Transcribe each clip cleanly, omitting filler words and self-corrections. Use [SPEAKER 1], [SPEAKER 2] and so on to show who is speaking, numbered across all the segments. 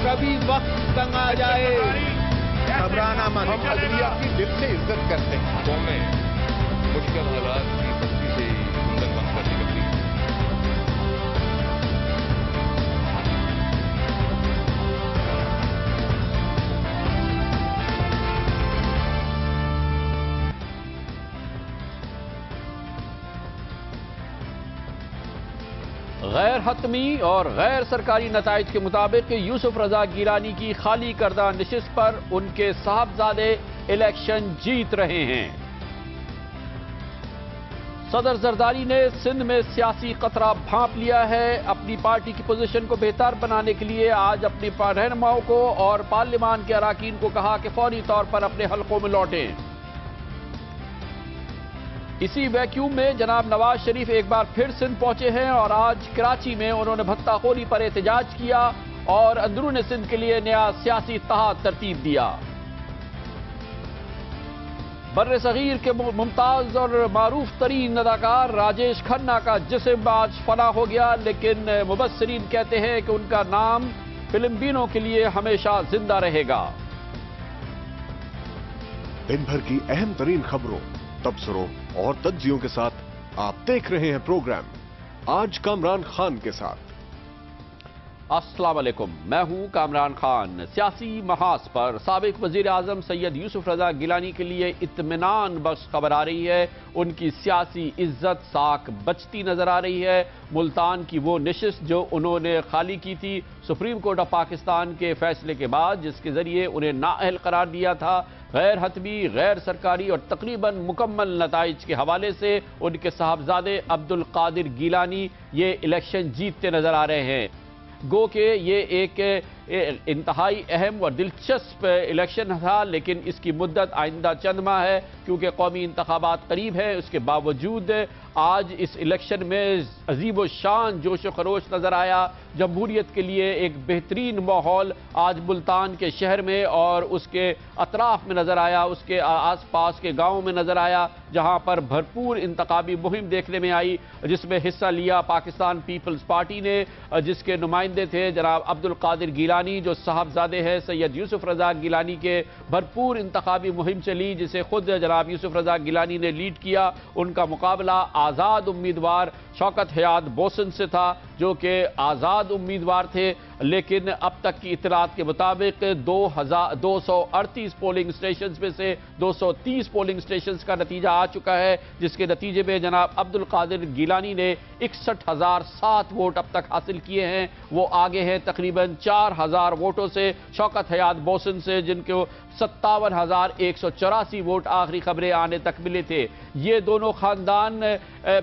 [SPEAKER 1] کبھی وقت تنگ آ جائے
[SPEAKER 2] گھبرانا مت.
[SPEAKER 3] ہم عدلیہ کی دل سے عزت کرتے ہیں. قومیں مشکل حالات کی بستی سے کندن بند کر نکلتی ہیں.
[SPEAKER 4] غیر حتمی اور غیر سرکاری نتائج کے مطابق یوسف رضا گیلانی کی خالی کردہ نشست پر ان کے صاحبزادے الیکشن جیت رہے ہیں. صدر زرداری نے سندھ میں سیاسی قطرہ بھانپ لیا ہے. اپنی پارٹی کی پوزیشن کو بہتر بنانے کے لیے آج اپنی رہنماؤں کو اور پارلیمان کے اراکین کو کہا کہ فوری طور پر اپنے حلقوں میں لوٹیں. اسی ویکیوم میں جناب نواز شریف ایک بار پھر سندھ پہنچے ہیں اور آج کراچی میں انہوں نے بھتہ خوری پر احتجاج کیا اور اندرون سندھ کے لیے نیا سیاسی اتحاد ترتیب دیا. بر صغیر کے ممتاز اور معروف ترین اداکار راجیش کھنہ کا جسم آج فنا ہو گیا، لیکن مبصرین کہتے ہیں کہ ان کا نام فلم بینوں کے لیے ہمیشہ زندہ رہے گا.
[SPEAKER 5] دن بھر کی اہم ترین خبروں، تبصروں اور تجزیوں کے ساتھ آپ دیکھ رہے ہیں پروگرام آج کامران خان کے ساتھ.
[SPEAKER 4] السلام علیکم، میں ہوں کامران خان. سیاسی محاذ پر سابق وزیر اعظم سید یوسف رضا گیلانی کے لیے اطمینان بخش خبر آ رہی ہے. ان کی سیاسی عزت ساکھ بچتی نظر آ رہی ہے. ملتان کی وہ نشست جو انہوں نے خالی کی تھی سپریم کورٹ آف پاکستان کے فیصلے کے بعد، جس کے ذریعے انہیں نااہل قرار دیا تھا، غیر حتمی، غیر سرکاری اور تقریباً مکمل نتائج کے حوالے سے ان کے صاحبزادے عبد القادر گیلانی یہ الیکشن جیتتے نظر آ رہے ہیں. گو کہ یہ ایک انتہائی اہم اور دلچسپ الیکشن تھا، لیکن اس کی مدت آئندہ چند ماہ ہے کیونکہ قومی انتخابات قریب ہے. اس کے باوجود آج اس الیکشن میں عظیم و شان جوش و خروش نظر آیا. جمہوریت کے لیے ایک بہترین ماحول آج ملتان کے شہر میں اور اس کے اطراف میں نظر آیا، اس کے آس پاس کے گاؤں میں نظر آیا، جہاں پر بھرپور انتخابی مہم دیکھنے میں آئی، جس میں حصہ لیا پاکستان پیپلز پارٹی نے، جس کے نمائندے تھے جناب عبد القادر گیلانی جو صاحبزادے ہیں سید یوسف رضا گیلانی کے. بھرپور انتخابی مہم چلی جسے خود جناب یوسف رضا گیلانی نے لیڈ کیا. ان کا مقابلہ آزاد امیدوار شوکت حیات بوسن سے تھا جو کہ آزاد امیدوار تھے، لیکن اب تک کی اطلاعات کے مطابق 238 پولنگ سٹیشنز میں سے 230 پولنگ سٹیشنز کا نتیجہ آ چکا ہے، جس کے نتیجے میں جناب عبد القادر گیلانی نے 61,007 ووٹ اب تک حاصل کیے ہیں. وہ آگے ہیں تقریباً 4,000 ووٹوں سے شوکت حیات بوسن سے، جن کو 57,184 ووٹ آخری خبریں آنے تک ملے تھے. یہ دونوں خاندان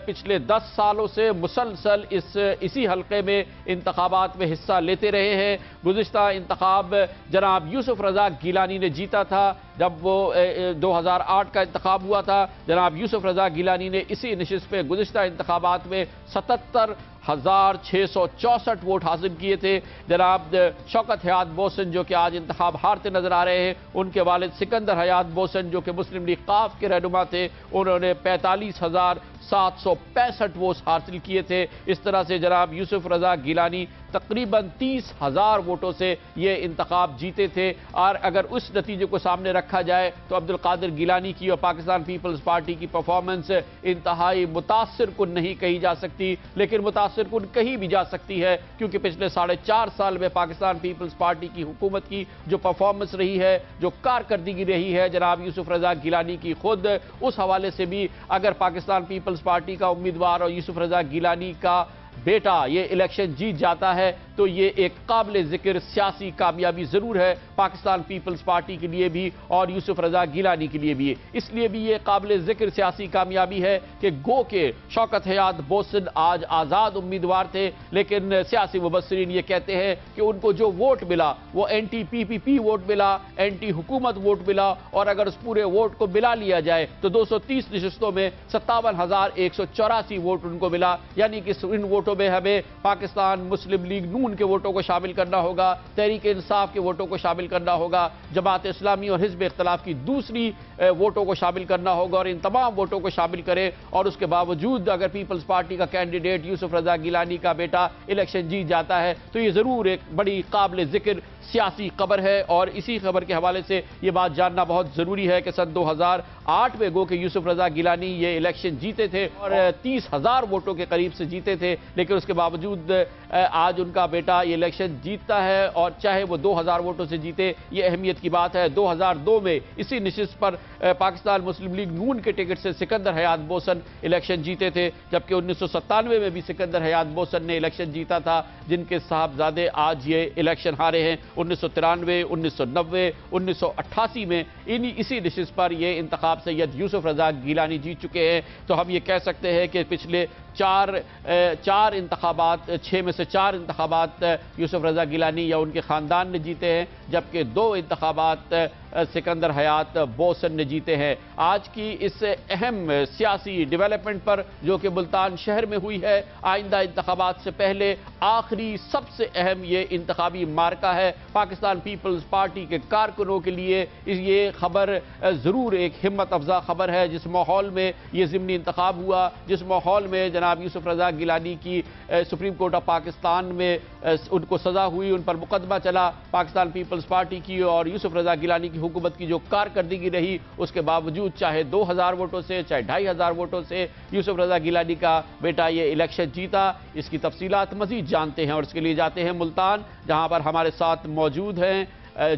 [SPEAKER 4] پچھلے 10 سالوں سے مسلسل اسی حلقے میں انتخابات میں حصہ لیتے رہے ہیں. گزشتہ انتخاب جناب یوسف رضا گیلانی نے جیتا تھا. جب وہ 2008 کا انتخاب ہوا تھا، جناب یوسف رضا گیلانی نے اسی نشست پہ گزشتہ انتخابات میں 77,664 ووٹ حاصل کیے تھے. جناب شوکت حیات بوسن جو کہ آج انتخاب ہارتے نظر آ رہے ہیں، ان کے والد سکندر حیات بوسن جو کہ مسلم لیگ قاف کے رہنما تھے، انہوں نے 45,765 ووٹ حاصل کیے تھے. اس طرح سے جناب یوسف رضا گیلانی تقریباً 30,000 ووٹوں سے یہ انتخاب جیتے تھے. اور اگر اس نتیجے کو سامنے رکھا جائے تو عبد القادر گیلانی کی اور پاکستان پیپلز پارٹی کی پرفارمنس انتہائی متاثر کن نہیں کہی جا سکتی، لیکن متاثر کن کہی بھی جا سکتی ہے کیونکہ پچھلے 4.5 سال میں پاکستان پیپلز پارٹی کی حکومت کی جو پرفارمنس رہی ہے، جو کارکردگی رہی ہے جناب یوسف رضا گیلانی کی، خود اس حوالے سے بھی اگر پاکستان پیپلز پارٹی کا امیدوار اور یوسف رضا گیلانی کا بیٹا یہ الیکشن جیت جاتا ہے تو یہ ایک قابل ذکر سیاسی کامیابی ضرور ہے پاکستان پیپلز پارٹی کے لیے بھی اور یوسف رضا گیلانی کے لیے بھی. اس لیے بھی یہ قابل ذکر سیاسی کامیابی ہے کہ گو کہ شوکت حیات بوسن آج آزاد امیدوار تھے، لیکن سیاسی مبصرین یہ کہتے ہیں کہ ان کو جو ووٹ ملا وہ اینٹی PPP ووٹ ملا، اینٹی حکومت ووٹ ملا، اور اگر اس پورے ووٹ کو ملا لیا جائے تو 230 نشستوں میں 57,184 ووٹ ان کو ملا. یعنی کہ ان ووٹوں میں ہمیں پاکستان مسلم لیگ نون نون کے ووٹوں کو شامل کرنا ہوگا، تحریک انصاف کے ووٹوں کو شامل کرنا ہوگا، جماعت اسلامی اور حزب اختلاف کی دوسری ووٹوں کو شامل کرنا ہوگا، اور ان تمام ووٹوں کو شامل کرے اور اس کے باوجود اگر پیپلز پارٹی کا کینڈیڈیٹ یوسف رضا گیلانی کا بیٹا الیکشن جیت جاتا ہے تو یہ ضرور ایک بڑی قابل ذکر سیاسی خبر ہے۔ اور اسی خبر کے حوالے سے یہ بات جاننا بہت ضروری ہے کہ سن 2008 میں گو کہ یوسف رضا گیلانی یہ الیکشن جیتے تھے اور 30,000 ووٹوں کے قریب سے جیتے تھے، لیکن اس کے باوجود آج ان کا بیٹا یہ الیکشن جیتتا ہے، اور چاہے وہ 2,000 ووٹوں سے جیتے یہ اہمیت کی بات ہے۔ 2002 میں اسی نشست پر پاکستان مسلم لیگ نون کے ٹکٹ سے سکندر حیات بوسن الیکشن جیتے تھے، جبکہ 1997 میں بھی سکندر حیات بوسن نے الیکشن جیتا تھا، جن کے صاحبزادے آج یہ الیکشن ہارے ہیں۔ 1993، 1990، 1988 میں اسی نشست پر یہ انتخاب سید یوسف رضا گیلانی جیت چکے ہیں۔ تو ہم یہ کہہ سکتے ہیں کہ پچھلے چار انتخابات، 6 میں سے 4 انتخابات یوسف رضا گیلانی یا ان کے خاندان نے جیتے ہیں، جبکہ 2 انتخابات سکندر حیات بوسن نے جیتے ہیں۔ آج کی اس اہم سیاسی ڈیولپمنٹ پر جو کہ ملتان شہر میں ہوئی ہے، آئندہ انتخابات سے پہلے آخری سب سے اہم یہ انتخابی مارکہ ہے۔ پاکستان پیپلز پارٹی کے کارکنوں کے لیے یہ خبر ضرور ایک ہمت افزا خبر ہے۔ جس ماحول میں یہ ضمنی انتخاب ہوا، جس ماحول میں جناب یوسف رضا گیلانی کی سپریم کورٹ آف پاکستان میں ان کو سزا ہوئی، ان پر مقدمہ چلا، پاکستان پیپلز پارٹی کی اور یوسف رضا گیلانی کی حکومت کی جو کارکردگی رہی، اس کے باوجود چاہے 2,000 ووٹوں سے چاہے 2,500 ووٹوں سے یوسف رضا گیلانی کا بیٹا یہ الیکشن جیتا۔ اس کی تفصیلات مزید جانتے ہیں اور اس کے لیے جاتے ہیں ملتان، جہاں پر ہمارے ساتھ موجود ہیں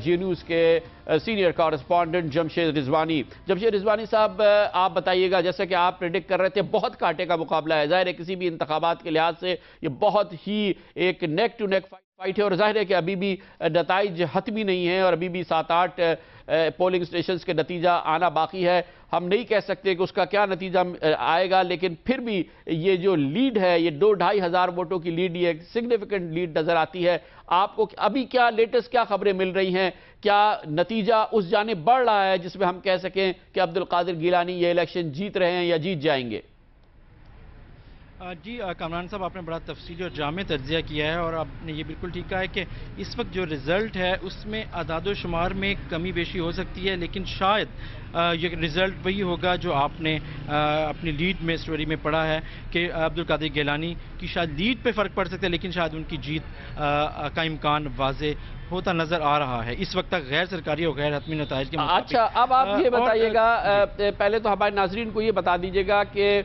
[SPEAKER 4] جی نیوز کے سینئر کارسپونڈنٹ جمشید رضوانی۔ جمشید رضوانی صاحب، آپ بتائیے گا، جیسا کہ آپ پریڈکٹ کر رہے تھے، بہت کانٹے کا مقابلہ ہے، ظاہر ہے کسی بھی انتخابات کے لحاظ سے یہ بہت ہی ایک نیک ٹو نیک فائٹ ہے، اور ظاہر ہے کہ ابھی بھی نتائج حتمی نہیں ہیں اور ابھی بھی 7-8 پولنگ سٹیشنز کے نتیجہ آنا باقی ہے۔ ہم نہیں کہہ سکتے کہ اس کا کیا نتیجہ آئے گا، لیکن پھر بھی یہ جو لیڈ ہے، یہ 2-2.5 ہزار ووٹوں کی لیڈ، یہ ایک سگنیفیکنٹ لیڈ نظر آتی ہے۔ آپ کو ابھی کیا لیٹسٹ کیا خبریں مل رہی ہیں؟ کیا نتیجہ اس جانب بڑھ رہا ہے جس میں ہم کہہ سکیں کہ عبدالقادر گیلانی یہ الیکشن جیت رہے ہیں یا جیت جائیں گے؟
[SPEAKER 6] جی کامران صاحب، آپ نے بڑا تفصیلی اور جامع تجزیہ کیا ہے، اور آپ نے یہ بالکل ٹھیک کہا ہے کہ اس وقت جو رزلٹ ہے اس میں اعداد و شمار میں کمی بیشی ہو سکتی ہے، لیکن شاید یہ رزلٹ وہی ہوگا جو آپ نے اپنی لیڈ میں اسٹوری میں پڑھا ہے کہ عبدالقادر گیلانی کی شاید لیڈ پہ فرق پڑ سکتا ہے، لیکن شاید ان کی جیت کا امکان واضح ہوتا نظر آ رہا ہے اس وقت تک غیر سرکاری اور غیر حتمی نتائج کے مطابق۔
[SPEAKER 4] اچھا، اب آپ یہ بتائیے گا، پہلے تو ہمارے ناظرین کو یہ بتا دیجیے گا کہ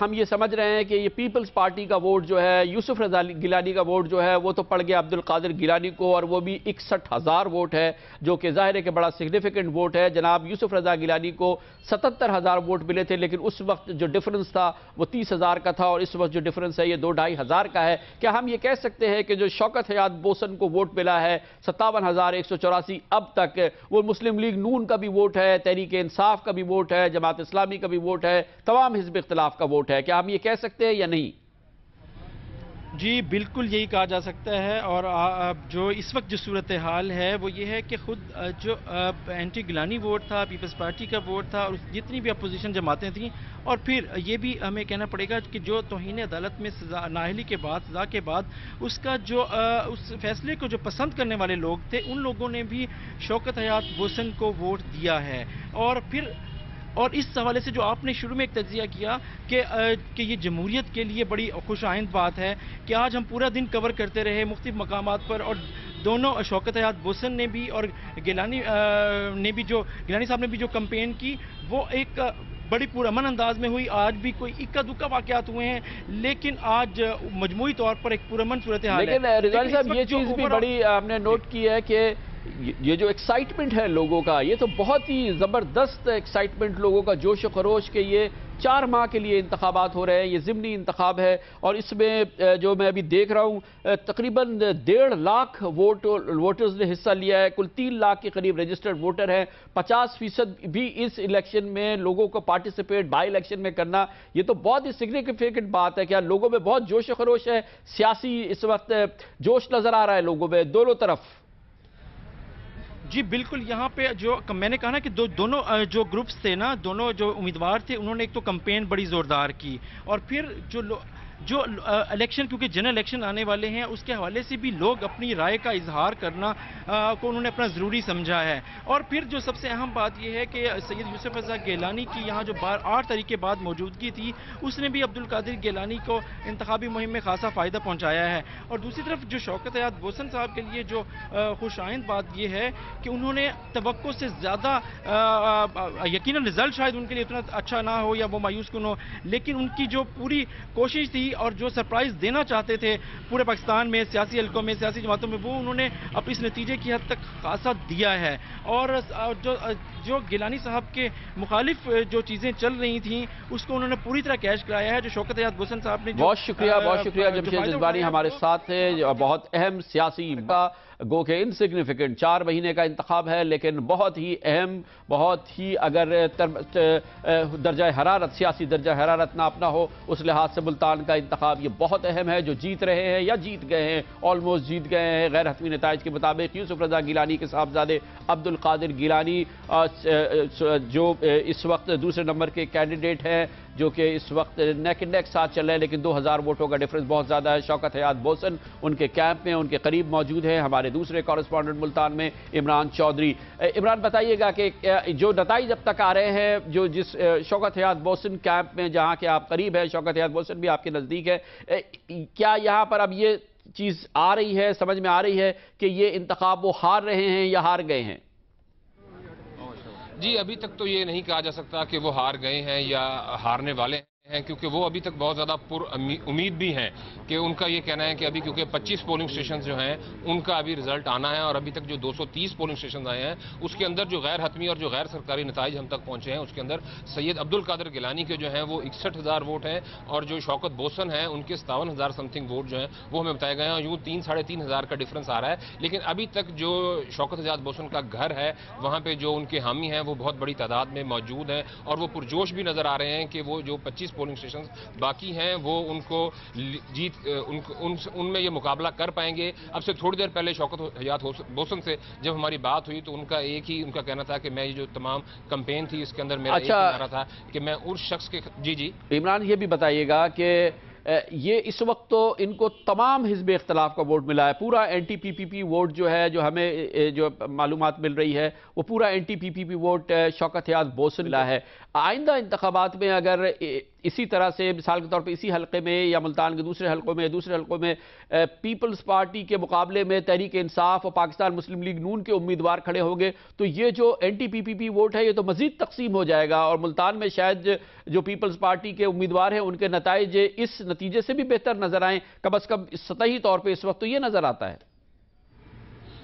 [SPEAKER 4] ہم یہ سمجھ رہے ہیں کہ یہ پیپلز پارٹی کا ووٹ جو ہے، یوسف رضا گیلانی کا ووٹ جو ہے، وہ تو پڑ گیا عبدالقادر گیلانی کو، اور وہ بھی 61,000 ووٹ ہے، جو کہ ظاہر ہے کہ بڑا سگنیفیکنٹ ووٹ ہے۔ جناب یوسف رضا گیلانی کو 77,000 ووٹ ملے تھے، لیکن اس وقت جو ڈیفرنس تھا وہ 30,000 کا تھا، اور اس وقت جو ڈیفرنس ہے یہ 2-2.5 ہزار کا ہے۔ کیا ہم یہ کہہ سکتے ہیں کہ جو شوکت حیات بوسن کو ووٹ ملا ہے 57,184 اب تک، وہ مسلم لیگ نون کا بھی ووٹ ہے، تحریک انصاف کا بھی ووٹ ہے، جماعت اسلامی کا بھی ووٹ ہے، تمام حزب اختلاف کا ووٹ ہے؟ کیا ہم یہ کہہ سکتے ہیں یا نہیں؟
[SPEAKER 6] جی بالکل یہی کہا جا سکتا ہے، اور جو اس وقت جو صورتحال ہے وہ یہ ہے کہ خود جو اینٹی گیلانی ووٹ تھا، پیپلز پارٹی کا ووٹ تھا، اور جتنی بھی اپوزیشن جماعتیں تھیں، اور پھر یہ بھی ہمیں کہنا پڑے گا کہ جو توہین عدالت میں نااہلی کے بعد، سزا کے بعد اس کا جو اس فیصلے کو جو پسند کرنے والے لوگ تھے، ان لوگوں نے بھی شوکت حیات بوسن کو ووٹ دیا ہے۔ اور اس حوالے سے جو آپ نے شروع میں ایک تجزیہ کیا کہ یہ جمہوریت کے لیے بڑی خوش آئند بات ہے کہ آج ہم پورا دن کور کرتے رہے مختلف مقامات پر، اور دونوں شوکت حیات بوسن نے بھی اور گیلانی صاحب نے بھی جو کمپین کی وہ ایک بڑی پرامن انداز میں ہوئی۔ آج بھی کوئی اکا دکا واقعات ہوئے ہیں، لیکن آج مجموعی طور پر ایک پرامن صورتحال ہے۔
[SPEAKER 4] لیکن رضوانی صاحب، یہ چیز بھی بڑی ہم نے نوٹ کی ہے کہ یہ جو ایکسائٹمنٹ ہے لوگوں کا، یہ تو بہت ہی زبردست ایکسائٹمنٹ لوگوں کا، جوش و خروش کہ یہ 4 ماہ کے لیے انتخابات ہو رہے ہیں، یہ ضمنی انتخاب ہے، اور اس میں جو میں ابھی دیکھ رہا ہوں تقریباً 1.5 لاکھ ووٹرز نے حصہ لیا ہے، کل 3 لاکھ کے قریب رجسٹرڈ ووٹر ہیں، 50% بھی اس الیکشن میں لوگوں کو پارٹیسپیٹ بائی الیکشن میں کرنا، یہ تو بہت ہی سگنیفیکنٹ بات ہے۔ کیا لوگوں میں بہت جوش و خروش ہے؟ سیاسی اس وقت جوش نظر آ رہا ہے لوگوں میں دونوں طرف؟
[SPEAKER 6] جی بالکل، یہاں پہ جو میں نے کہا نا کہ دونوں جو گروپس تھے نا، دونوں جو امیدوار تھے، انہوں نے ایک تو کمپین بڑی زوردار کی، اور پھر جو جو الیکشن کیونکہ جنرل الیکشن آنے والے ہیں اس کے حوالے سے بھی لوگ اپنی رائے کا اظہار کرنا کو انہوں نے اپنا ضروری سمجھا ہے. اور پھر جو سب سے اہم بات یہ ہے کہ سید یوسف رضا گیلانی کی یہاں جو 8 تاریخ کے بعد موجودگی تھی اس نے بھی عبدالقادر گیلانی کو انتخابی مہم میں خاصا فائدہ پہنچایا ہے. اور دوسری طرف جو شوکت حیات بوسن صاحب کے لیے جو خوش آئند بات یہ ہے کہ انہوں نے توقع سے زیادہ یقیناً رزلٹ شاید ان کے لیے اتنا اچھا نہ ہو یا وہ مایوس کن ہو لیکن ان کی جو پوری کوشش تھی اور جو سرپرائز دینا چاہتے تھے پورے پاکستان میں سیاسی حلقوں میں سیاسی جماعتوں میں وہ انہوں نے اپنے اس نتیجے کی حد تک خاصا دیا ہے. اور جو گیلانی صاحب کے مخالف جو چیزیں چل رہی تھیں اس کو انہوں نے پوری طرح کیش کرایا ہے. جو شوکت حیات بوسن صاحب نے
[SPEAKER 4] بہت شکریہ جمشید جذبانی ہمارے ساتھ ہیں. بہت اہم سیاسی گو کہ انسگنیفیکنٹ 4 مہینے کا انتخاب ہے لیکن بہت ہی اہم بہت ہی اگر درجہ حرارت سیاسی درجہ حرارت نہ اپنا ہو اس لحاظ سے ملتان کا انتخاب یہ بہت اہم ہے. جو جیت رہے ہیں یا جیت گئے ہیں آلموسٹ جیت گئے ہیں غیر حتمی نتائج کے مطابق یوسف رضا گیلانی کے صاحبزادے عبدالقادر گیلانی جو اس وقت دوسرے نمبر کے کینڈیڈیٹ ہیں جو کہ اس وقت نیک اینڈ نیک ساتھ چل رہے ہیں لیکن 2000 ووٹوں کا ڈیفرنس بہت زیادہ ہے. شوکت حیات بوسن ان کے کیمپ میں ان کے قریب موجود ہیں. ہمارے دوسرے کورسپونڈنٹ ملتان میں عمران چودھری. عمران بتائیے گا کہ جو نتائج اب تک آ رہے ہیں جس شوکت حیات بوسن کیمپ میں جہاں کہ آپ قریب ہیں شوکت حیات بوسن بھی آپ کے نزدیک ہے کیا یہاں پر اب یہ چیز آ رہی ہے سمجھ میں آ رہی ہے کہ یہ انتخاب وہ ہار رہے ہیں یا ہار گئے ہیں؟
[SPEAKER 3] جی ابھی تک تو یہ نہیں کہا جا سکتا کہ وہ ہار گئے ہیں یا ہارنے والے ہیں کیونکہ وہ ابھی تک بہت زیادہ پر امید بھی ہیں کہ ان کا یہ کہنا ہے کہ ابھی کیونکہ 25 پولنگ سٹیشنز جو ہیں ان کا ابھی رزلٹ آنا ہے اور ابھی تک جو 230 پولنگ سٹیشنز آئے ہیں اس کے اندر جو غیر حتمی اور جو غیر سرکاری نتائج ہم تک پہنچے ہیں اس کے اندر سید عبدالقادر گیلانی کے جو ہیں وہ 61,000 ووٹ ہیں اور جو شوکت بوسن ہیں ان کے 57,000 سمتھنگ ووٹ جو ہیں وہ ہمیں بتائے گئے ہیں. یوں 3-3,500 کا ڈفرنس آ رہا ہے لیکن ابھی تک جو شوکت حیات بوسن کا گھر ہے وہاں پہ جو ان کے حامی ہیں وہ بہت بڑی تعداد میں موجود ہیں اور وہ پرجوش بھی نظر آ رہے ہیں کہ وہ جو 25 پولنگ سٹیشنز باقی ہیں وہ ان کو ان میں یہ مقابلہ کر پائیں گے. اب سے تھوڑی دیر پہلے شوکت حیات بوسن سے جب ہماری بات ہوئی تو ان کا ایک ہی ان کا کہنا تھا کہ میں یہ جو تمام کمپین تھی اس کے اندر میرا ایک نعرہ تھا کہ میں اس شخص کے جی
[SPEAKER 4] عمران یہ بھی بتائیے گا کہ یہ اس وقت تو ان کو تمام حزب اختلاف کا ووٹ ملا ہے پورا این ٹی پی پی پی ووٹ جو ہے جو ہمیں جو معلومات مل رہی ہے وہ پورا این ٹی پی پی پی ووٹ شوکت حیات بوسن ملا ہے. آئندہ انتخابات میں اگر اسی طرح سے مثال کے طور پہ اسی حلقے میں یا ملتان کے دوسرے حلقوں میں پیپلز پارٹی کے مقابلے میں تحریک انصاف اور پاکستان مسلم لیگ نون کے امیدوار کھڑے ہوں گے تو یہ جو این ٹی پی پی پی ووٹ ہے یہ تو مزید تقسیم ہو جائے گا اور ملتان میں شاید جو پیپلز پارٹی کے امیدوار ہیں ان کے نتائج اس نتیجے سے بھی بہتر نظر آئیں کم از کم سطحی طور پہ اس وقت تو یہ نظر آتا ہے.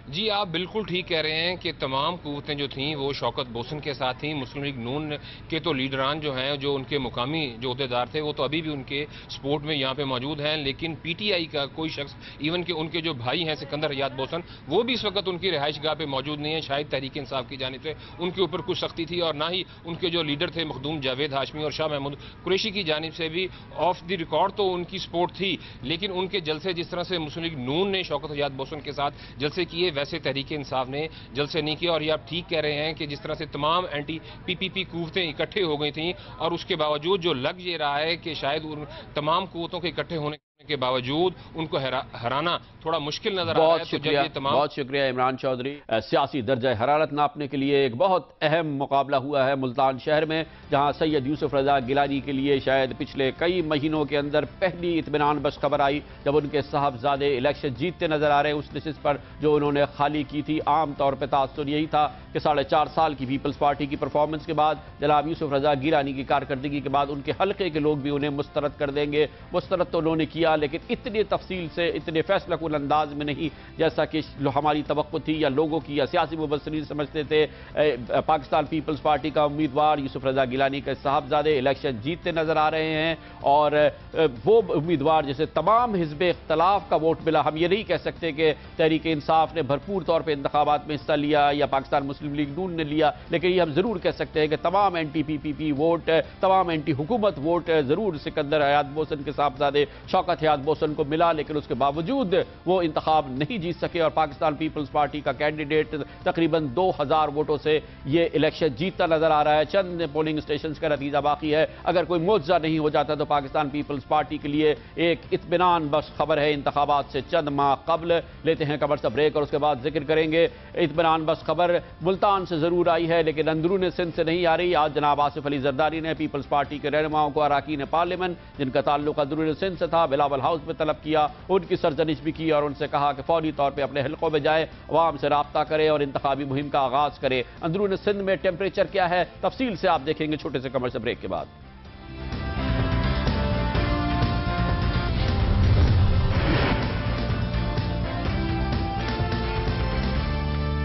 [SPEAKER 3] جی آپ بالکل ٹھیک کہہ رہے ہیں کہ تمام قوتیں جو تھیں وہ شوکت بوسن کے ساتھ تھیں. مسلم لیگ نون کے تو لیڈران جو ہیں جو ان کے مقامی جو عہدیدار تھے وہ تو ابھی بھی ان کے سپورٹ میں یہاں پہ موجود ہیں لیکن پی ٹی آئی کا کوئی شخص ایون کہ ان کے جو بھائی ہیں سکندر حیات بوسن وہ بھی اس وقت ان کی رہائش گاہ پہ موجود نہیں ہیں. شاید تحریک انصاف کی جانب سے ان کے اوپر کچھ سختی تھی اور نہ ہی ان کے جو لیڈر تھے مخدوم جاوید ہاشمی اور شاہ محمود قریشی کی جانب سے بھی آف دی ریکارڈ تو ان کی سپورٹ تھی لیکن ان کے جلسے جس طرح سے مسلم لیگ نون نے شوکت حیات بوسن کے ساتھ جلسے کیے ویسے تحریک انصاف نے جلسے نہیں کیا. اور یہ آپ ٹھیک کہہ رہے ہیں کہ جس طرح سے تمام اینٹی پی پی پی قوتیں اکٹھے ہو گئی تھیں اور اس کے باوجود جو لگ یہ رہا ہے کہ شاید ان تمام قوتوں کے اکٹھے ہونے کے باوجود ان کو ہرانا تھوڑا مشکل نظر آ رہا ہے.
[SPEAKER 4] بہت شکریہ عمران چودھری. سیاسی درجہ حرارت ناپنے کے لیے ایک بہت اہم مقابلہ ہوا ہے ملتان شہر میں جہاں سید یوسف رضا گیلانی کے لیے شاید پچھلے کئی مہینوں کے اندر پہلی اطمینان بخش خبر آئی جب ان کے صاحبزادے الیکشن جیتتے نظر آ رہے ہیں اس نشست پر جو انہوں نے خالی کی تھی. عام طور پہ تاثر یہی تھا کہ 4.5 سال کی پیپلز پارٹی کی پرفارمنس کے بعد جناب یوسف رضا گیلانی کی کارکردگی کے بعد ان کے حلقے کے لوگ بھی انہیں مسترد کر دیں گے. مسترد تو انہوں نے کیا لیکن اتنی تفصیل سے اتنے فیصلہ کن انداز میں نہیں جیسا کہ ہماری توقع تھی یا لوگوں کی یا سیاسی مبصرین سمجھتے تھے. پاکستان پیپلز پارٹی کا امیدوار یوسف رضا گیلانی کے صاحبزادے الیکشن جیتتے نظر آ رہے ہیں اور وہ امیدوار جسے تمام حزب اختلاف کا ووٹ ملا. ہم یہ نہیں کہہ سکتے کہ تحریک انصاف نے بھرپور طور پہ انتخابات میں حصہ لیا یا پاکستان مسلم لیگ نون نے لیا لیکن یہ ہم ضرور کہہ سکتے ہیں کہ تمام این ٹی پی پی پی ووٹ تمام اینٹی حکومت ووٹ ضرور سکندر حیات بوسن کے صاحبزادے شوکت फतिहात बोसन को मिला, लेकिन उसके बावजूद वो इंतखाब नहीं जीत सके और पाकिस्तान पीपल्स पार्टी का कैंडिडेट तकरीबन 2000 वोटों से ये इलेक्शन जीतता नजर आ रहा है। चंद पोलिंग स्टेशन का नतीजा बाकी है। अगर कोई मुआवजा नहीं हो जाता तो पाकिस्तान पीपल्स पार्टी के लिए एक इत्मीनान बख्श खबर है। इंतखाबात से चंद माह कबल लेते हैं कमर सा ब्रेक और उसके बाद जिक्र करेंगे। इत्मीनान बख्श खबर मुल्तान से जरूर आई है लेकिन अंदरून सिंध से नहीं आ रही। आज जनाब आसिफ अली जरदारी ने पीपल्स पार्टी के रहनुमाओं को अरकान पार्लियामेंट जिनका ताल्लुक अंदरून सिंध से था बिलावल हाउस में तलब किया, उनकी सरजनिश भी की और उनसे कहा कि फौरी तौर पर अपने हलकों में जाए, अवाम से राब्ता करे और इंतखाबी मुहिम का आगाज करे। अंदरून सिंध में टेम्परेचर क्या है तफसील से आप देखेंगे छोटे से कमर से ब्रेक के बाद।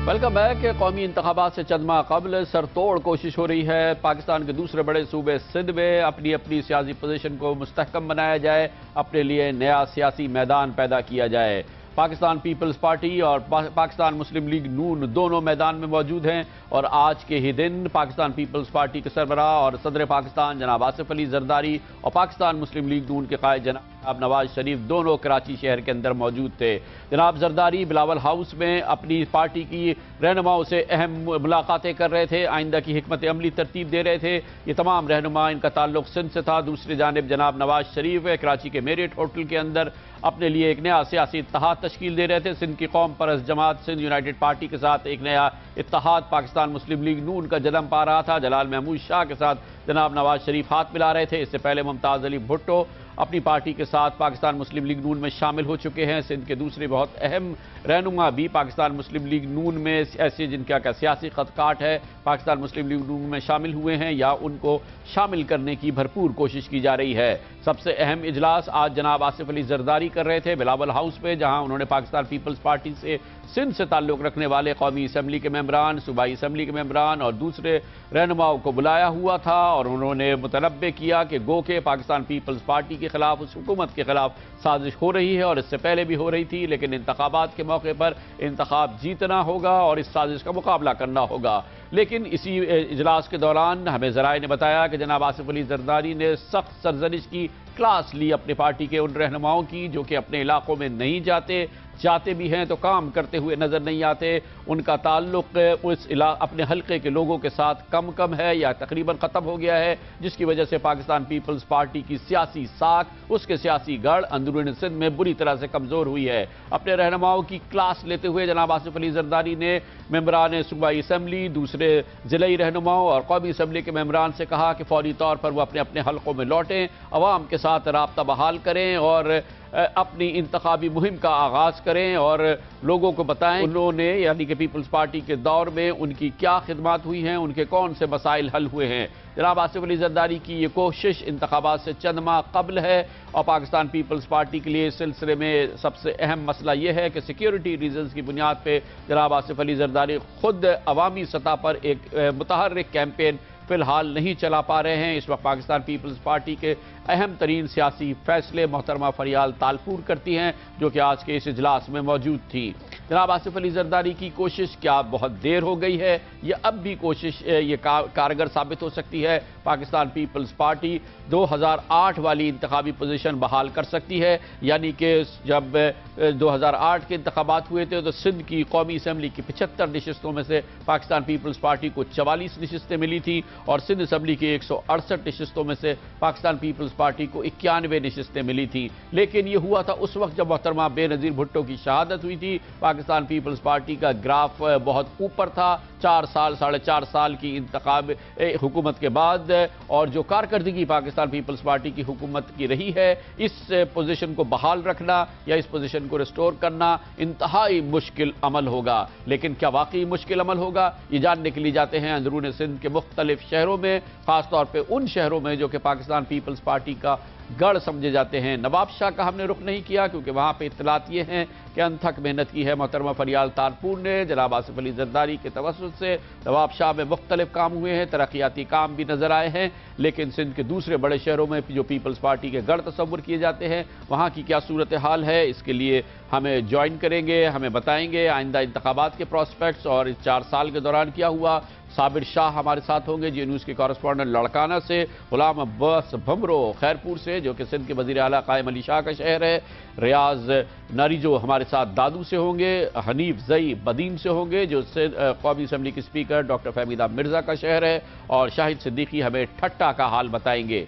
[SPEAKER 4] Welcome back. कौमी इंतखाबात से चंद माह कबल सरतोड़ कोशिश हो रही है पाकिस्तान के दूसरे बड़े सूबे सिंध में अपनी अपनी सियासी पोजीशन को मुस्तहकम बनाया जाए, अपने लिए नया सियासी मैदान पैदा किया जाए। पाकिस्तान पीपल्स पार्टी और पाकिस्तान मुस्लिम लीग नून दोनों मैदान में मौजूद हैं और आज के ही दिन पाकिस्तान पीपल्स पार्टी के सरबराह और सदर पाकिस्तान जनाब आसिफ अली जरदारी और पाकिस्तान मुस्लिम लीग नून के कायद जनाब नवाज शरीफ दोनों कराची शहर के अंदर मौजूद थे। जनाब जरदारी बिलावल हाउस में अपनी पार्टी की रहनुमाओं से अहम मुलाकातें कर रहे थे, आइंदा की हिकमत अमली तरतीब दे रहे थे। ये तमाम रहनुमा इनका ताल्लुक सिंध से था। दूसरी जानिब जनाब नवाज शरीफ कराची के मेरिट होटल के अंदर अपने लिए एक नया सियासी इत्तेहाद तश्कील दे रहे थे। सिंध की कौम परस्त जमात सिंध यूनाइटेड पार्टी के साथ एक नया इत्तेहाद पाकिस्तान मुस्लिम लीग नून का जन्म पा रहा था। जलाल महमूद शाह के साथ जनाब नवाज शरीफ हाथ मिला रहे थे। इससे पहले मुमताज अली भुट्टो अपनी पार्टी के साथ पाकिस्तान मुस्लिम लीग नून में शामिल हो चुके हैं। सिंध के दूसरे बहुत अहम रहनुमा भी पाकिस्तान मुस्लिम लीग नून में ऐसे जिनका क्या सियासी खतकाट है पाकिस्तान मुस्लिम लीग नून में शामिल हुए हैं या उनको शामिल करने की भरपूर कोशिश की जा रही है। सबसे अहम इजलास आज जनाब आसिफ अली जरदारी कर रहे थे बिलावल हाउस में, जहां उन्होंने पाकिस्तान पीपल्स पार्टी से सिंध से ताल्लुक रखने वाले कौमी असम्बली के मेंबरान, सूबाई असम्बली के मेंबरान और दूसरे रहनुमाओं को बुलाया हुआ था और उन्होंने मुतनब्बे किया कि गो के पाकिस्तान पीपल्स पार्टी के खिलाफ उस हुकूमत के खिलाफ साजिश हो रही है और इससे पहले भी हो रही थी, लेकिन इंतखाबात के मौके पर इंतखाब जीतना होगा और इस साजिश का मुकाबला करना होगा। लेकिन इसी इजलास के दौरान हमें ज़राए ने बताया कि जनाब आसिफ अली जरदारी ने सख्त सरजनिश की क्लास ली अपनी पार्टी के उन रहनुमाओं की जो कि अपने इलाकों में नहीं जाते भी हैं तो काम करते हुए नजर नहीं आते। उनका ताल्लुक उस अपने हल्के के लोगों के साथ कम है या तकरीबन ख़त्म हो गया है, जिसकी वजह से पाकिस्तान पीपल्स पार्टी की सियासी साख, उसके सियासी गढ़ अंदरून सिंध में बुरी तरह से कमज़ोर हुई है। अपने रहनुमाओं की क्लास लेते हुए जनाब आसिफ अली जरदारी ने मेंबरान सूबाई असम्बली, दूसरे ज़िलई रहनुमाओं और कौमी असम्बली के मेंबरान से कहा कि फौरी तौर पर वो अपने अपने हल्कों में लौटें, अवाम के साथ राब्ता बहाल करें और अपनी इंतखाबी मुहिम का आगाज़ करें और लोगों को बताएं उन्होंने यानी कि पीपल्स पार्टी के दौर में उनकी क्या खिदमत हुई हैं, उनके कौन से मसाइल हल हुए हैं। जनाब आसिफ अली जरदारी की ये कोशिश इंतखाबात से चंद माह कबल है और पाकिस्तान पीपल्स पार्टी के लिए इस सिलसिले में सबसे अहम मसला यह है कि सिक्योरिटी रीजन्स की बुनियाद पर जनाब आसिफ अली जरदारी खुद अवामी सतह पर एक मुतहर्रिक कैंपेन फिलहाल नहीं चला पा रहे हैं। इस वक्त पाकिस्तान पीपल्स पार्टी के अहम तरीन सियासी फैसले मोहतरमा फरियाल तालपुर करती हैं जो कि आज के इस इजलास में मौजूद थी। जनाब आसिफ अली जरदारी की कोशिश क्या बहुत देर हो गई है या अब भी कोशिश ये कारगर साबित हो सकती है? पाकिस्तान पीपल्स पार्टी 2008 वाली इंतखाबी पोजीशन बहाल कर सकती है, यानी कि जब 2008 के इंतखाबात हुए थे तो सिंध की कौमी असम्बली की 75 नशिस्तों में से पाकिस्तान पीपल्स पार्टी को 44 नशिस्तें मिली थी और सिंध असम्बली की 168 नशिस्तों में से पाकिस्तान पीपल्स पार्टी को 91 नशिस्तें मिली थी। लेकिन यह हुआ था उस वक्त जब मोहतरमा बेनज़ीर भुट्टो की शहादत हुई थी। पाकिस्तान पीपल्स पार्टी का ग्राफ बहुत ऊपर था 4-4.5 साल की इंतखाब हुकूमत के बाद, और जो कारकर्दगी पाकिस्तान पीपल्स पार्टी की हुकूमत की रही है, इस पोजीशन को बहाल रखना या इस पोजीशन को रिस्टोर करना इंतहाई मुश्किल अमल होगा। लेकिन क्या वाकई मुश्किल अमल होगा, ये जानने के लिए जाते हैं अंदरून सिंध के मुख्तलिफ शहरों में, खासतौर पर उन शहरों में जो कि पाकिस्तान पीपल्स पार्टी का गढ़ समझे जाते हैं। नवाब शाह का हमने रुख नहीं किया क्योंकि वहाँ पे इत्तलात ये हैं कि अनथक मेहनत की है मोहतरमा फरियाल तालपुर ने। जनाब आसिफ अली जरदारी के तवस्सुत से नवाब शाह में मुख्तलिफ काम हुए हैं, तरक्याती काम भी नजर आए हैं, लेकिन सिंध के दूसरे बड़े शहरों में जो पीपल्स पार्टी के गढ़ तस्वुर किए जाते हैं वहाँ की क्या सूरत हाल है, इसके लिए हमें ज्वाइन करेंगे, हमें बताएंगे आइंदा इंतखाबात के प्रॉस्पेक्ट्स और इस 4 साल के दौरान क्या हुआ। साबिर शाह हमारे साथ होंगे, जी न्यूज़ के कॉरेस्पॉन्डेंट लड़काना से, गुलाम अब्बास भमरो खैरपुर से जो कि सिंध के वज़ीर आला कायम अली शाह का शहर है, रियाज नारिजो हमारे साथ दादू से होंगे, हनीफ जई बदीन से होंगे जो कौमी असम्बली के स्पीकर डॉक्टर फहमीदा मिर्जा का शहर है, और शाहिद सिद्दीकी हमें ठट्टा का हाल बताएंगे।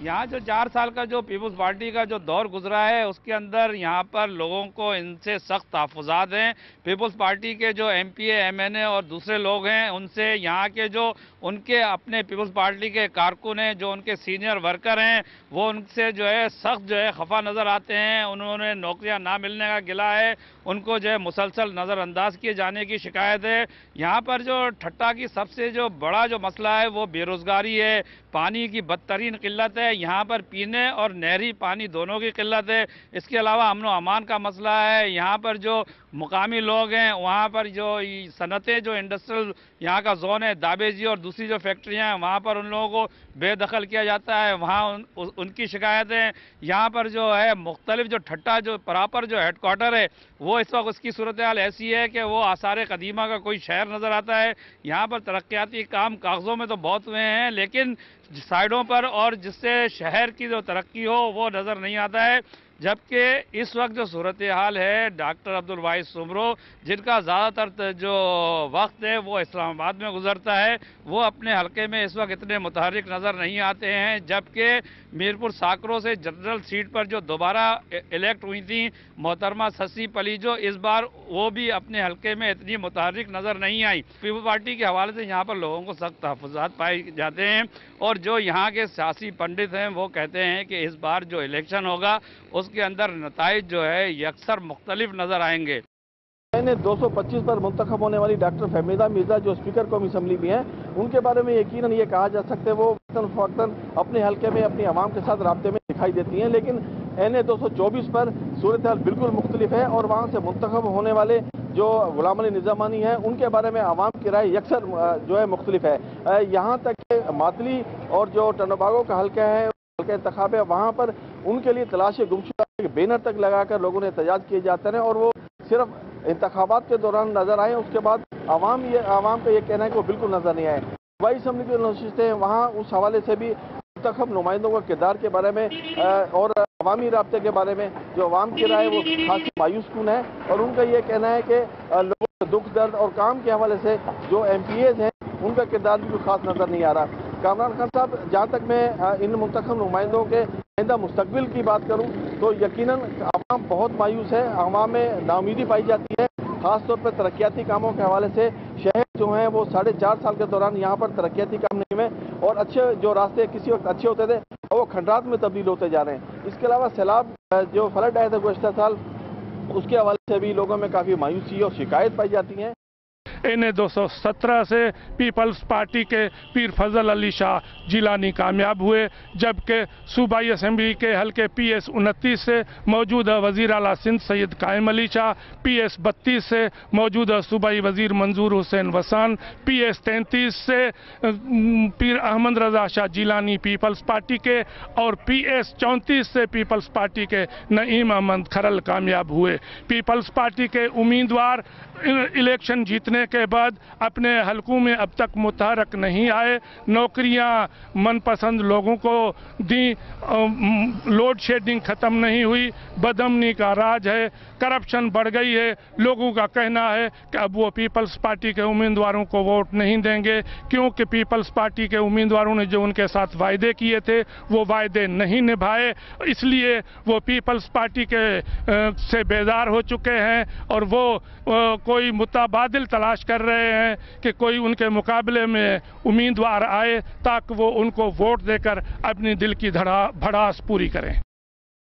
[SPEAKER 1] यहाँ जो 4 साल का जो पीपुल्स पार्टी का जो दौर गुजरा है उसके अंदर यहाँ पर लोगों को इनसे सख्त तहफ़्फ़ुज़ात हैं। पीपुल्स पार्टी के जो MPA, MNA और दूसरे लोग हैं उनसे यहाँ के जो उनके अपने पीपुल्स पार्टी के कारकुन हैं, जो उनके सीनियर वर्कर हैं, वो उनसे जो है सख्त जो है खफा नज़र आते हैं। उन्होंने नौकरियाँ ना मिलने का गिला है, उनको जो है मुसलसल नज़रअंदाज किए जाने की शिकायत है। यहाँ पर जो ठट्टा की सबसे जो बड़ा जो मसला है वो बेरोज़गारी है, पानी की बदतरीन किल्लत है। यहाँ पर पीने और नहरी पानी दोनों की किल्लत है। इसके अलावा अमन व अमान का मसला है। यहाँ पर जो मुकामी लोग हैं वहाँ पर जो सनतें जो इंडस्ट्रियल यहाँ का जोन है दाबेजी और दूसरी जो फैक्ट्रियाँ हैं वहाँ पर उन लोगों को बेदखल किया जाता है, वहाँ उनकी शिकायतें। यहाँ पर जो है मुख्तलिफ जो ठट्टा जो प्रॉपर जो हेडक्वार्टर है वो इस वक्त उसकी सूरत हाल ऐसी है कि वो आसार कदीमा का कोई शहर नज़र आता है। यहाँ पर तरक्याती काम कागज़ों में तो बहुत हुए हैं लेकिन साइडों पर और जिससे शहर की जो तरक्की हो वो नज़र नहीं आता है। जबकि इस वक्त जो सूरत हाल है डॉक्टर अब्दुल वाहिद सुमरो जिनका ज़्यादातर जो वक्त है वो इस्लामाबाद में गुजरता है, वो अपने हलके में इस वक्त इतने मुतहर्रिक नज़र नहीं आते हैं। जबकि मीरपुर साकरों से जनरल सीट पर जो दोबारा इलेक्ट हुई थी मोहतरमा ससी पलीजो, इस बार वो भी अपने हलके में इतनी मुतहर्रिक नज़र नहीं आई। पीपल पार्टी के हवाले से यहाँ पर लोगों को सख्त तहफ़्फ़ुज़ात पाए जाते हैं और जो यहाँ के सियासी पंडित हैं वो कहते हैं कि इस बार जो इलेक्शन होगा उसके अंदर नताइज जो है यकसर मुख्तलिफ नज़र आएंगे।
[SPEAKER 7] 225 पर मुंतखब होने वाली डॉक्टर फहमीदा मिर्जा जो स्पीकर कौमी असम्बली भी हैं उनके बारे में यकीनन ये कहा जा सकता है वो वक्तन अपने हलके में अपनी आवाम के साथ राब्ते में दिखाई देती हैं, लेकिन NA 224 पर सूरत हाल बिल्कुल मुख्तलिफ है और वहाँ से मुंतखब होने वाले जो गुलाम अली निज़ामानी हैं उनके बारे में आवाम की राय यकसर जो है मुख्तलिफ है। यहाँ तक कि मातली और जो टनोबागो का हल्का है हल्का इंतखाब है वहाँ पर उनके लिए तलाश गुमशुदा बैनर तक लगाकर लोगों ने एहतजाज किए जाते हैं और वो सिर्फ इंतखाबात के दौरान नजर आए, उसके बाद आवाम का ये कहना है कि वो बिल्कुल नजर नहीं आए। सूबाई असम्बली की नशिस्तें वहाँ उस हवाले से भी मुंतखब नुमाइंदों के किरदार के बारे में और अवामी राब्ते के बारे में जो अवाम की राय वो खासी मायूस कुन है और उनका ये कहना है कि लोगों के दुख दर्द और काम के हवाले से जो MPAs हैं उनका किरदार भी कोई खास नजर नहीं आ रहा। कामरान खान साहब, जहाँ तक मैं इन मुंतखब नुमाइंदों के आइंदा मुस्तकबिल की बात करूँ तो यकीनन आवाम बहुत मायूस है, आवाम में नाउमीदी पाई जाती है, खासतौर पर तरक्याती कामों के हवाले से। शहर जो हैं वो 4.5 साल के दौरान यहाँ पर तरक्याती काम नहीं हुए और अच्छे जो रास्ते किसी वक्त अच्छे होते थे वो खंडात में तब्दील होते जा रहे हैं। इसके अलावा सैलाब जो फ्लड आए थे गुज़श्ता साल उसके हवाले से भी लोगों में काफ़ी मायूसी और शिकायत पाई जाती है।
[SPEAKER 8] NA 217 से पीपल्स पार्टी के पीर फजल अली शाह जिलानी कामयाब हुए, जबकि सूबाई असम्बली के हल्के PS 29 से मौजूदा वज़ीर आला सिंध सैयद कायम अली शाह, PS 32 से मौजूदा सूबाई वज़ीर मंजूर हुसैन वसान, PS 33 से पीर अहमद रजा शाह जिलानी पीपल्स पार्टी के और PS 34 से पीपल्स पार्टी के नईम अहमद खरल कामयाब हुए। पीपल्स पार्टी के उम्मीदवार इलेक्शन जीतने के बाद अपने हलकों में अब तक मुतहरक नहीं आए, नौकरियां मनपसंद लोगों को दी, लोड शेडिंग खत्म नहीं हुई, बदअमनी का राज है, करप्शन बढ़ गई है। लोगों का कहना है कि अब वो पीपल्स पार्टी के उम्मीदवारों को वोट नहीं देंगे क्योंकि पीपल्स पार्टी के उम्मीदवारों ने जो उनके साथ वायदे किए थे वो वायदे नहीं निभाए, इसलिए वो पीपल्स पार्टी के से बेजार हो चुके हैं और वो कोई मुताबादिल तलाश कर रहे हैं कि कोई उनके मुकाबले में उम्मीदवार आए ताकि वो उनको वोट देकर अपनी दिल की भड़ास पूरी करें।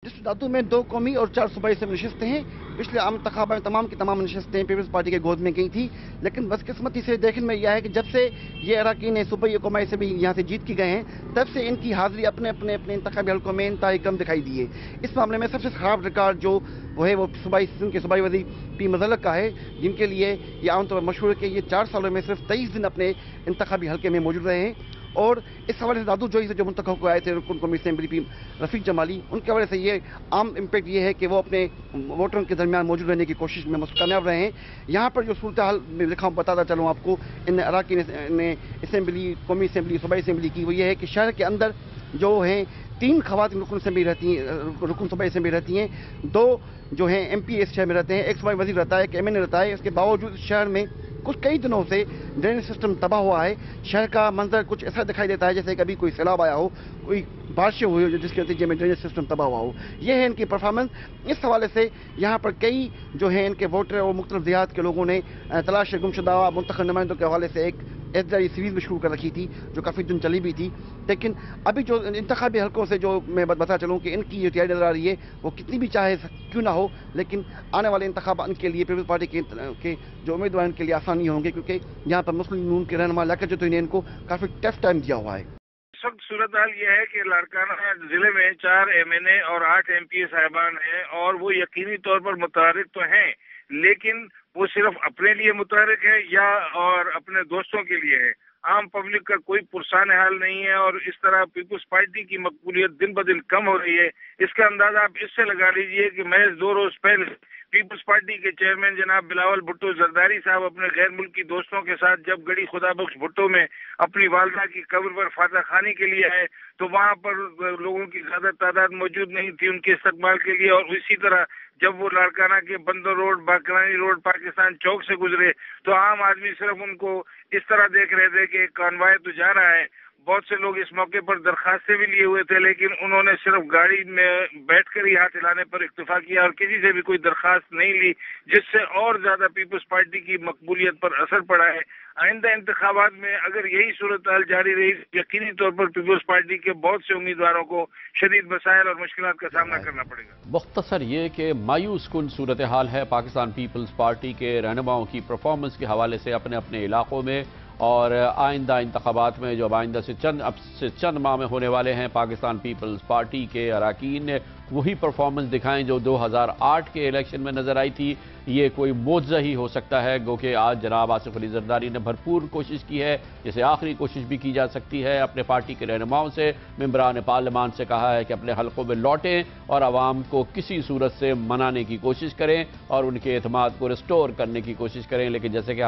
[SPEAKER 9] डिस्ट्रिक्ट दादू में 2 कौमी और 4 सूबाई से नशिस्तें हैं। पिछले आम इंतखाब में तमाम की तमाम नशिस्तें पीपल्स पार्टी के गोद में गई थी, लेकिन बदकिस्मती से देखने में यह है कि जब से ये अरकान सूबाई हुकूमत से भी यहाँ से जीत के गए हैं तब से इनकी हाजिरी अपने अपने अपने इंतखाबी हल्कों में इंतहाई कम दिखाई दी है। इस मामले में सबसे खराब रिकॉर्ड जो वो सिंध के सूबाई वज़ीर पी मज़लक का है, जिनके लिए ये आमतौर पर मशहूर है कि ये 4 सालों में सिर्फ 23 दिन अपने इंतखाबी हल्के में मौजूद रहे हैं। और इस हवाले से दादू जोई से जो मुंतखब को आए थे रुकन कौमी असेंबली रफीक जमाली, उनके हवाले से ये आम इम्पैक्ट ये है कि वो अपने वोटरों के दरमियान मौजूद रहने की कोशिश में कामयाब रहे हैं। यहाँ पर जो सूरत हाल में लिखा बताता चलूँ आपको, इन अराकीन ने असेंबली, कौमी असेंबली, सूबाई असेंबली की, वो ये है कि शहर के अंदर जो हैं 3 खवातीन रुकन असेंबली रहती हैं, रुकन सूबाई असेंबली रहती हैं, 2 जो हैं MP इस शहर में रहते हैं, एक सूबाई वजीर रहता है, एक MNA रहता है। इसके बावजूद इस शहर में कुछ कई दिनों से ड्रेनेज सिस्टम तबाह हुआ है। शहर का मंजर कुछ ऐसा दिखाई देता है जैसे कभी कोई सैलाब आया हो, कोई बारिशें हुई हो जिसके नतीजे में ड्रेनेज सिस्टम तबाह हुआ हो। ये है इनकी परफॉर्मेंस। इस हवाले से यहाँ पर कई जो हैं इनके वोटर और मुख्तलिफ देहात के लोगों ने तलाश गुमशुदा मुंतखब नुमाइंदों के हवाले से एक एहतजाजी सीरीज भी शुरू कर रखी थी जो काफ़ी दिन चली भी थी। लेकिन अभी जो इंतखाबी हलकों से जो मैं बता चलूँ कि इनकी जो तैयारी नजर आ रही है वो कितनी भी चाहे क्यों ना हो, लेकिन आने वाले इंतखाबात के लिए पीपल्स पार्टी के जो उम्मीदवार के लिए आसानी होंगे, क्योंकि यहाँ पर मुस्लिम नून के रहनुमा लियाकत जत्तोई ने इनको काफ़ी टफ टाइम दिया हुआ है।
[SPEAKER 10] इस वक्त सूरत हाल ये है कि लाड़काना जिले में 4 MNA और 8 MPA साहिबान हैं और वो यकीनी तौर पर मुतहरिक तो हैं, लेकिन वो सिर्फ अपने लिए मुतहरिक है या और अपने दोस्तों के लिए है। आम पब्लिक का कोई पुरसान हाल नहीं है और इस तरह पीपल्स पार्टी की मकबूलियत दिन ब दिन कम हो रही है। इसका अंदाजा आप इससे लगा लीजिए कि महज 2 रोज पहले पीपल्स पार्टी के चेयरमैन जनाब बिलावल भुट्टो जरदारी साहब अपने गैर मुल्की दोस्तों के साथ जब गड़ी खुदा बख्श भुट्टो में अपनी वालदा की कब्र पर फातह खानी के लिए आए तो वहां पर लोगों की ज्यादा तादाद मौजूद नहीं थी उनके इस्तकबाल के लिए। और इसी तरह जब वो लाड़काना के बंदर रोड, बाकरानी रोड, पाकिस्तान चौक से गुजरे तो आम आदमी सिर्फ उनको इस तरह देख रहे थे कि कॉन्वॉय तो जा रहा है। बहुत से लोग इस मौके पर दरखास्तें भी लिए हुए थे, लेकिन उन्होंने सिर्फ गाड़ी में बैठकर ही हाथ हिलाने पर इक्तफा किया और किसी से भी कोई दरखास्त नहीं ली, जिससे और ज्यादा पीपल्स पार्टी की मकबूलियत पर असर पड़ा है। आइंदा इंतखाबात में अगर यही सूरत हाल जारी रही, यकीनी तौर पर पीपल्स पार्टी के बहुत से उम्मीदवारों को शदीद मसाइल और मुश्किलात का सामना करना पड़ेगा।
[SPEAKER 4] मुख्तसर ये कि मायूस कुन सूरत हाल है पाकिस्तान पीपल्स पार्टी के रहनुमाओं की परफॉर्मेंस के हवाले से अपने अपने इलाकों में, और आइंदा इंतखाबात में जो अब आइंदा से चंद माह में होने वाले हैं, पाकिस्तान पीपल्स पार्टी के अराकीन ने वही परफॉर्मेंस दिखाएं जो 2008 के इलेक्शन में नज़र आई थी। ये कोई मोज़ा ही हो सकता है, गो कि आज जनाब आसिफ अली जरदारी ने भरपूर कोशिश की है, जैसे आखिरी कोशिश भी की जा सकती है। अपने पार्टी के रहनुमाओं से, मेंबरान पार्लियामान से कहा है कि अपने हलकों में लौटें और आवाम को किसी सूरत से मनाने की कोशिश करें और उनके एतमाद को रिस्टोर करने की कोशिश करें। लेकिन जैसे कि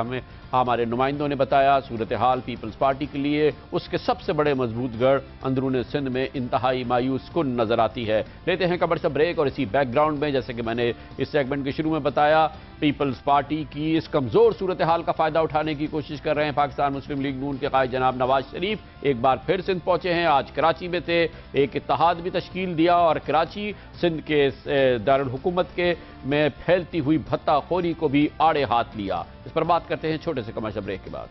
[SPEAKER 4] हमारे नुमाइंदों ने बताया, सूरत हाल पीपल्स पार्टी के लिए उसके सबसे बड़े मजबूत गढ़ अंदरून सिंध में इंतहाई मायूस कुन नजर आती है। लेते हैं कमर से ब्रेक, और इसी बैकग्राउंड में जैसे कि मैंने इस सेगमेंट के शुरू में बताया, पीपल्स पार्टी की इस कमजोर सूरत हाल का फायदा उठाने की कोशिश कर रहे हैं पाकिस्तान मुस्लिम लीग नून के कायद जनाब नवाज शरीफ। एक बार फिर सिंध पहुंचे हैं, आज कराची में थे, एक इत्तेहाद भी तश्कील दिया और कराची सिंध के दारुल हुकूमत के में फैलती हुई भत्ताखोरी को भी आड़े हाथ लिया। इस पर बात करते हैं छोटे से कमर्शियल ब्रेक के बाद।